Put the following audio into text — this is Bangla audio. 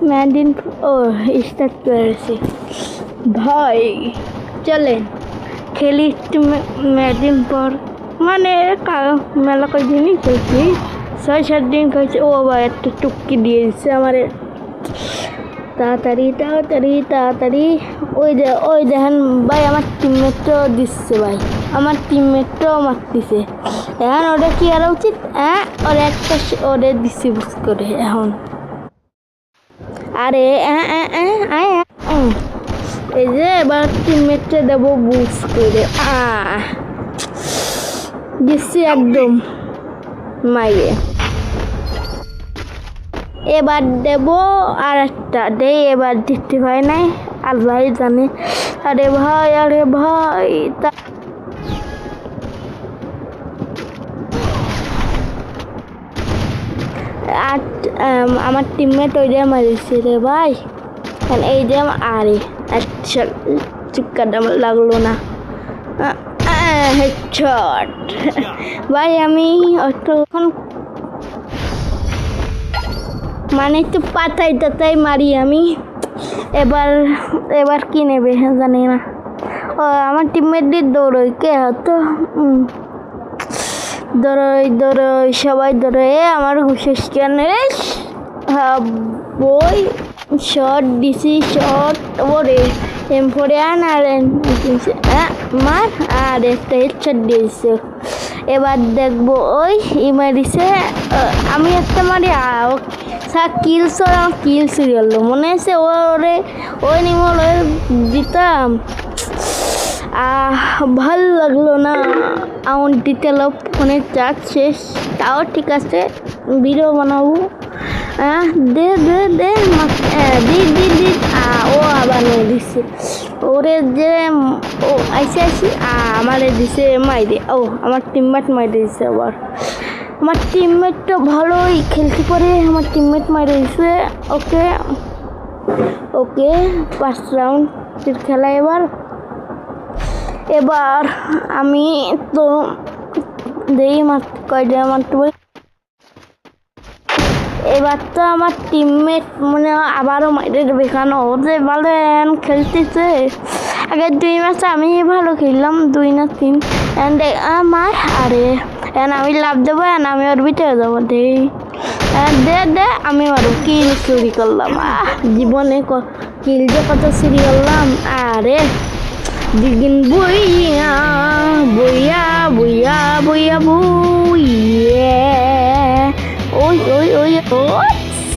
মেদিন ও স্টার্ট করেছি ভাই, চলেন খেলি একটু মেদিন পর, মানে মেলা কয়দিনই খেলছি, 6-7 দিন খেলছি। ও ভাই একটা টুকি দিয়ে দিচ্ছে আমারে, তাড়াতাড়ি তাড়াতাড়ি তাড়াতাড়ি। ওই দেখেন ভাই, আমার টিমমেটও দিচ্ছে ভাই, আমার টিমমেটও মারতেছে। এখন ওটা কি করা উচিত? ওর একটা ওরে দিচ্ছি বুঝ করে এখন। আরে এই যে এবার টিমমেটটা দেবো বুঝ করে, দিচ্ছি একদম মাইরে। এবার দেব আর একটা দেই, এবার দিতে হয় নাই, আল্লাহ জানে। আরে ভাই আর আমার টিমমেট ওই যে মারিছে রে ভাই, এই যে আরে আচ্ছা চিক্কাটা লাগলো না, হেডশট ভাই। আমি তখন মানে একটু পাতাই টাতাই মারি আমি। এবার কি নেবে জানি না। আমার টিমমেটদের দৌড়ই কে হতো, দৌড়ই সবাই দৌড়ে, আমার শেষ কেন বই শর্ট দিছি, শর্ট ওরে M4 আর মার আর একটা হেডশট দিয়েছে। এবার দেখবো ওই মারিছে, আমি একটা মারি কিল সিরিয়াল মনে আছে ওই নিমল দিতাম, ভাল লাগলো না। আমার দিতে ফোনের চার্জ শেষ, তাও ঠিক আছে ভিডিও বানাবো। দে দে দে দি দি দি ও আবার নিয়ে দিচ্ছে ওরে, যে ও আইসে আমারে দিছে মাইরে। আমার টিমমেট মাইরে দিছে আবার। আমার টিমমেট তো ভালোই খেলতে পারে, আমার টিমমেট মাইরে দিছে। ওকে 5 রাউন্ড খেলা। এবার আমি তো দেই কয়টা মারতে পারি। এবার তো আমার টিমমেট মনে হয় আবারও মাইরে দেবে, কারণ ও যে ভালো খেলতেছে। আগের 2 ম্যাচে আমি ভালো খেললাম, 2 না 3 আমার। আরে আমি লাভ দেবো, আমি ওর ভিতরে যাবো। দে আমি আরো কিল চুরি করলাম, জীবনে কিল যে কত চুরি করলাম। আরে দিগিন বইয়া বইয়া বইয়া বইয়া বইয়া, ওই